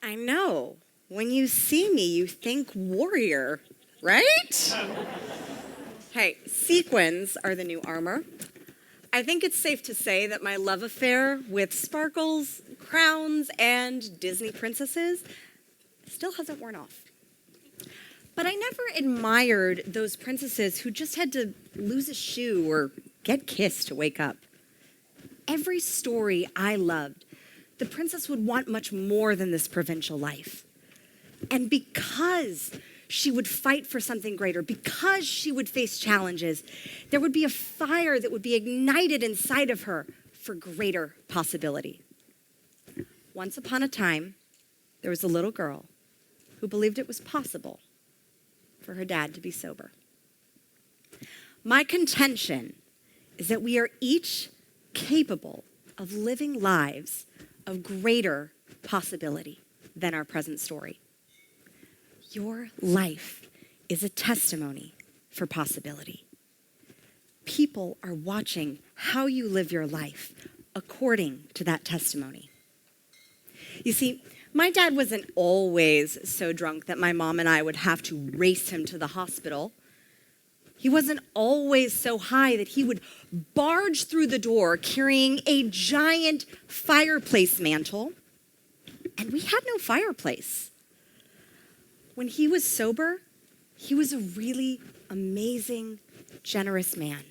I know. When you see me, you think warrior, right? Hey, sequins are the new armor. I think it's safe to say that my love affair with sparkles, crowns, and Disney princesses still hasn't worn off. But I never admired those princesses who just had to lose a shoe or get kissed to wake up. Every story I loved, the princess would want much more than this provincial life. And because she would fight for something greater, because she would face challenges, there would be a fire that would be ignited inside of her for greater possibility. Once upon a time, there was a little girl who believed it was possible for her dad to be sober. My contention is that we are each capable of living lives of greater possibility than our present story. Your life is a testimony for possibility. People are watching how you live your life according to that testimony. You see, my dad wasn't always so drunk that my mom and I would have to race him to the hospital. He wasn't always so high that he would barge through the door carrying a giant fireplace mantle. And we had no fireplace. When he was sober, he was a really amazing, generous man.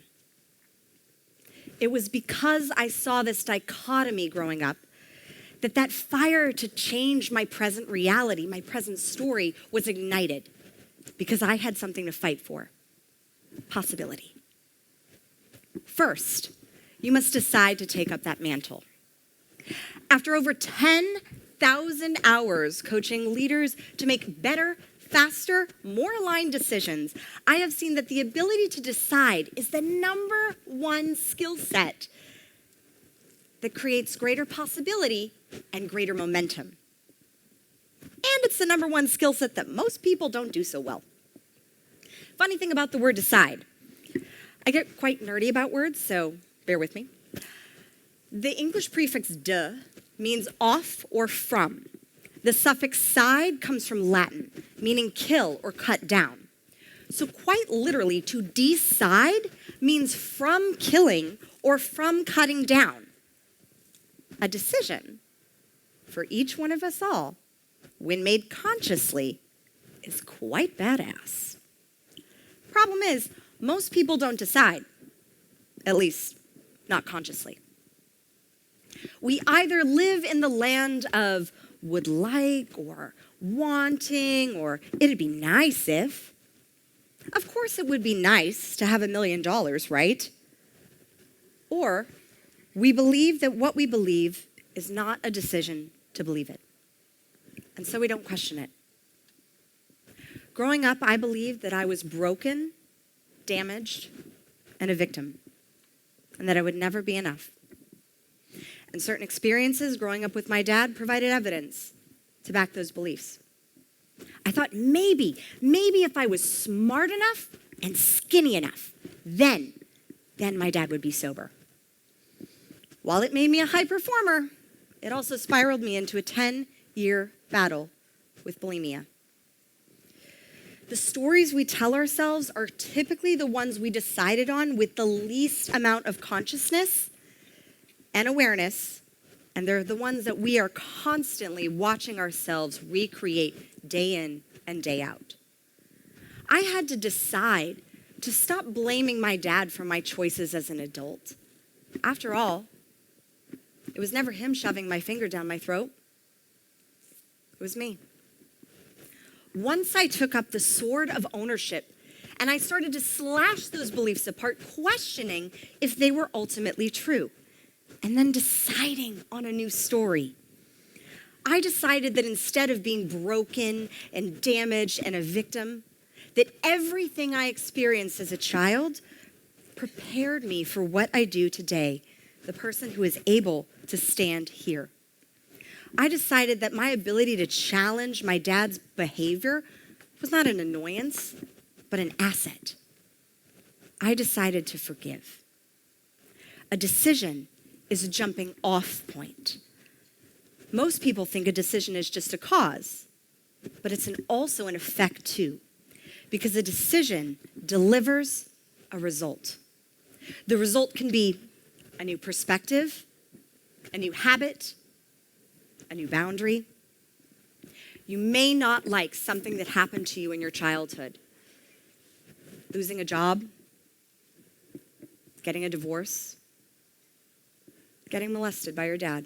It was because I saw this dichotomy growing up that fire to change my present reality, my present story, was ignited because I had something to fight for. Possibility. First, you must decide to take up that mantle. After over 10,000 hours coaching leaders to make better, faster, more aligned decisions, I have seen that the ability to decide is the number one skill set that creates greater possibility and greater momentum. And it's the number one skill set that most people don't do so well. Funny thing about the word decide. I get quite nerdy about words, so bear with me. The English prefix de means off or from. The suffix side comes from Latin, meaning kill or cut down. So quite literally, to decide means from killing or from cutting down. A decision, for each one of us all, when made consciously, is quite badass. Problem is, most people don't decide, at least not consciously. We either live in the land of would like or wanting or it'd be nice if. Of course it would be nice to have $1 million, right? Or we believe that what we believe is not a decision to believe it. And so we don't question it. Growing up, I believed that I was broken, damaged, and a victim, and that I would never be enough. And certain experiences growing up with my dad provided evidence to back those beliefs. I thought maybe if I was smart enough and skinny enough, then my dad would be sober. While it made me a high performer, it also spiraled me into a 10-year battle with bulimia. The stories we tell ourselves are typically the ones we decided on with the least amount of consciousness and awareness, and they're the ones that we are constantly watching ourselves recreate day in and day out. I had to decide to stop blaming my dad for my choices as an adult. After all, it was never him shoving my finger down my throat. It was me. Once I took up the sword of ownership and I started to slash those beliefs apart, questioning if they were ultimately true, and then deciding on a new story. I decided that instead of being broken and damaged and a victim, that everything I experienced as a child prepared me for what I do today, the person who is able to stand here. I decided that my ability to challenge my dad's behavior was not an annoyance, but an asset. I decided to forgive. A decision is a jumping off point. Most people think a decision is just a cause, but it's also an effect too, because a decision delivers a result. The result can be a new perspective, a new habit, a new boundary. You may not like something that happened to you in your childhood. Losing a job, getting a divorce, getting molested by your dad.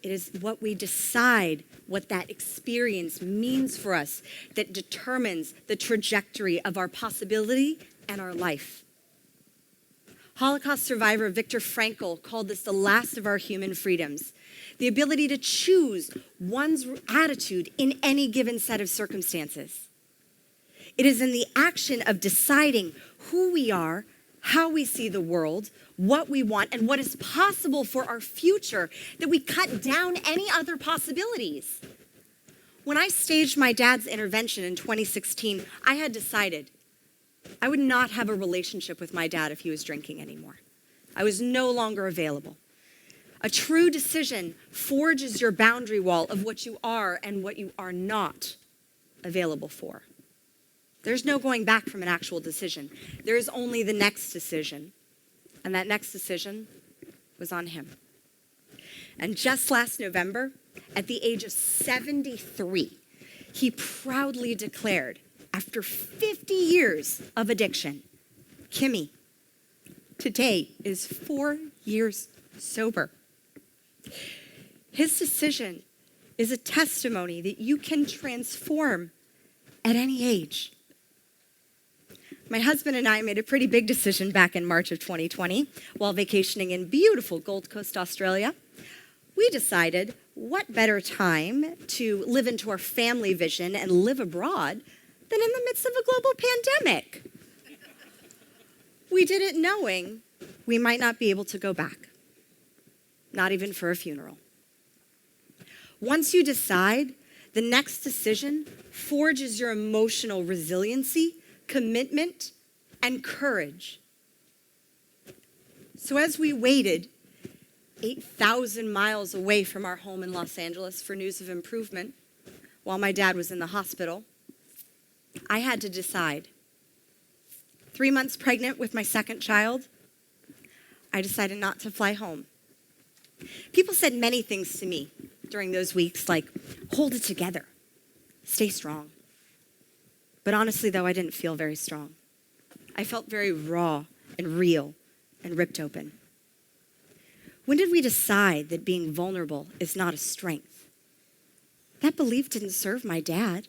It is what we decide what that experience means for us that determines the trajectory of our possibility and our life. Holocaust survivor Viktor Frankl called this the last of our human freedoms, the ability to choose one's attitude in any given set of circumstances. It is in the action of deciding who we are, how we see the world, what we want, and what is possible for our future that we cut down any other possibilities. When I staged my dad's intervention in 2016, I had decided I would not have a relationship with my dad if he was drinking anymore. I was no longer available. A true decision forges your boundary wall of what you are and what you are not available for. There's no going back from an actual decision. There is only the next decision. And that next decision was on him. And just last November, at the age of 73, he proudly declared, after 50 years of addiction, Kimmy, today is 4 years sober. His decision is a testimony that you can transform at any age. My husband and I made a pretty big decision back in March of 2020 while vacationing in beautiful Gold Coast, Australia. We decided what better time to live into our family vision and live abroad than in the midst of a global pandemic. We did it knowing we might not be able to go back, not even for a funeral. Once you decide, the next decision forges your emotional resiliency, commitment, and courage. So as we waited 8,000 miles away from our home in Los Angeles for news of improvement, while my dad was in the hospital, I had to decide. 3 months pregnant with my second child, I decided not to fly home. People said many things to me during those weeks, like, hold it together, stay strong. But honestly, though, I didn't feel very strong. I felt very raw and real and ripped open. When did we decide that being vulnerable is not a strength? That belief didn't serve my dad.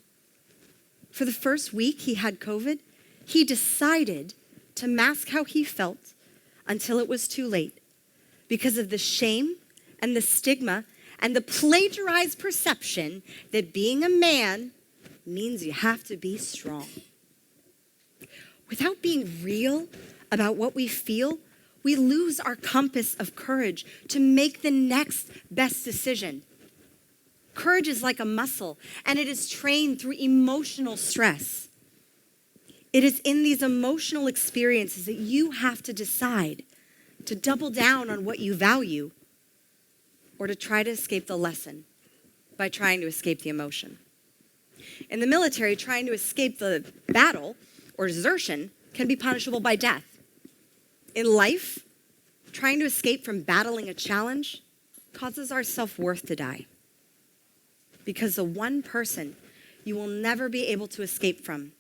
For the first week he had COVID, he decided to mask how he felt until it was too late because of the shame and the stigma and the plagiarized perception that being a man means you have to be strong. Without being real about what we feel, we lose our compass of courage to make the next best decision. Courage is like a muscle, and it is trained through emotional stress. It is in these emotional experiences that you have to decide to double down on what you value or to try to escape the lesson by trying to escape the emotion. In the military, trying to escape the battle or desertion can be punishable by death. In life, trying to escape from battling a challenge causes our self-worth to die. Because the one person you will never be able to escape from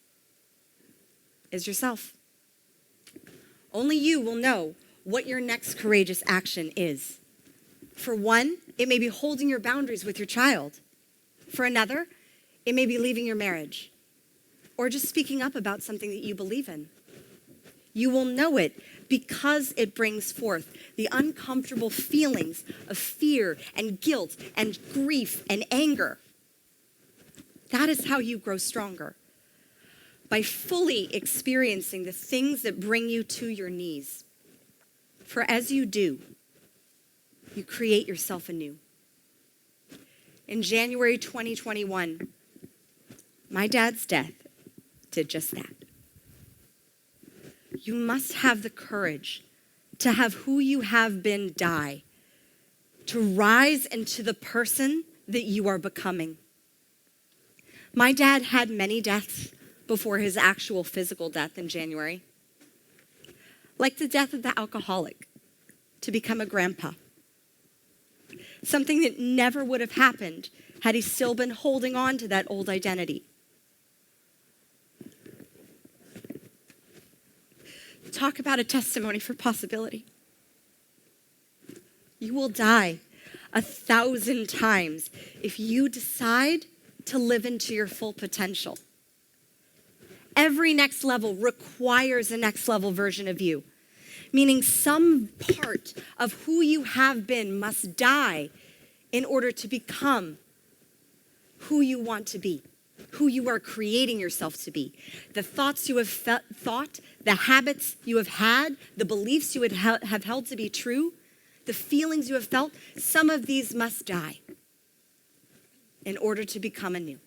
is yourself. Only you will know what your next courageous action is. For one, it may be holding your boundaries with your child. For another, it may be leaving your marriage or just speaking up about something that you believe in. You will know it because it brings forth the uncomfortable feelings of fear and guilt and grief and anger. That is how you grow stronger. By fully experiencing the things that bring you to your knees. For as you do, you create yourself anew. In January 2021, my dad's death did just that. You must have the courage to have who you have been die to rise into the person that you are becoming. My dad had many deaths before his actual physical death in January, like the death of the alcoholic to become a grandpa. Something that never would have happened had he still been holding on to that old identity. Talk about a testimony for possibility. You will die 1,000 times if you decide to live into your full potential. Every next level requires a next level version of you, meaning some part of who you have been must die in order to become who you want to be, who you are creating yourself to be. The thoughts you have thought, the habits you have had, the beliefs you have held to be true, the feelings you have felt, some of these must die in order to become anew.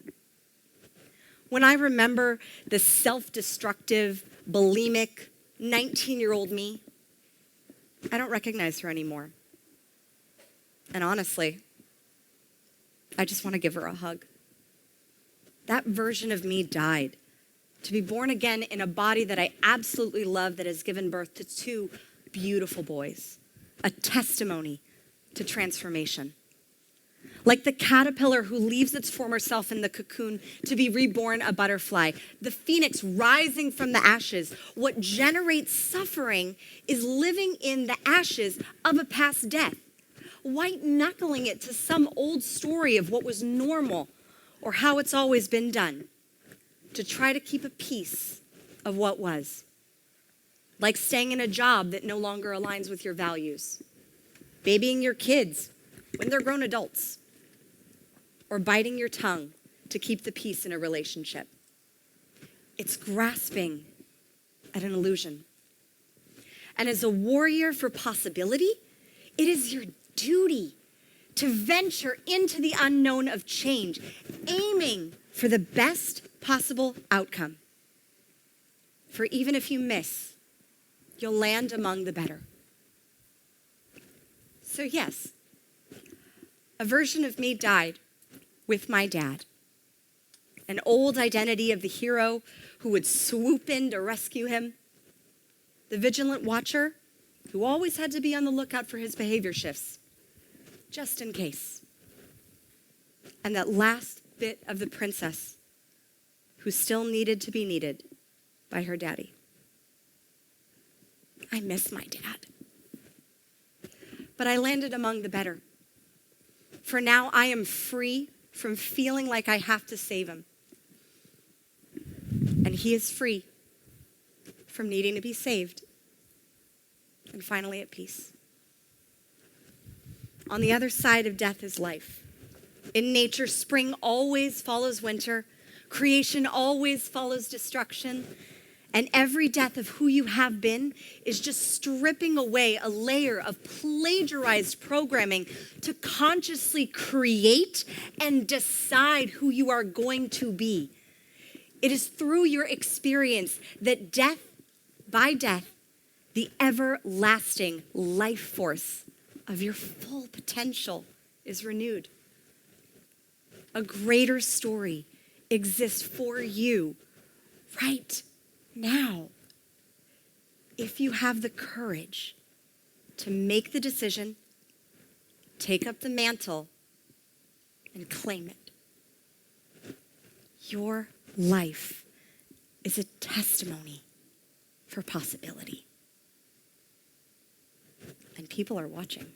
When I remember the self-destructive, bulimic, 19-year-old me, I don't recognize her anymore. And honestly, I just want to give her a hug. That version of me died to be born again in a body that I absolutely love, that has given birth to 2 beautiful boys, a testimony to transformation. Like the caterpillar who leaves its former self in the cocoon to be reborn a butterfly, the phoenix rising from the ashes. What generates suffering is living in the ashes of a past death, white knuckling it to some old story of what was normal or how it's always been done, to try to keep a piece of what was. Like staying in a job that no longer aligns with your values, babying your kids when they're grown adults, or biting your tongue to keep the peace in a relationship. It's grasping at an illusion. And as a warrior for possibility, it is your duty to venture into the unknown of change, aiming for the best possible outcome. For even if you miss, you'll land among the better. So yes, a version of me died with my dad. An old identity of the hero who would swoop in to rescue him. The vigilant watcher who always had to be on the lookout for his behavior shifts, just in case. And that last bit of the princess who still needed to be needed by her daddy. I miss my dad. But I landed among the better. For now, I am free from feeling like I have to save him. And he is free from needing to be saved. And finally at peace. On the other side of death is life. In nature, spring always follows winter. Creation always follows destruction. And every death of who you have been is just stripping away a layer of plagiarized programming to consciously create and decide who you are going to be. It is through your experience that death by death, the everlasting life force of your full potential is renewed. A greater story exists for you right now, if you have the courage to make the decision, take up the mantle, and claim it. Your life is a testimony for possibility. And people are watching.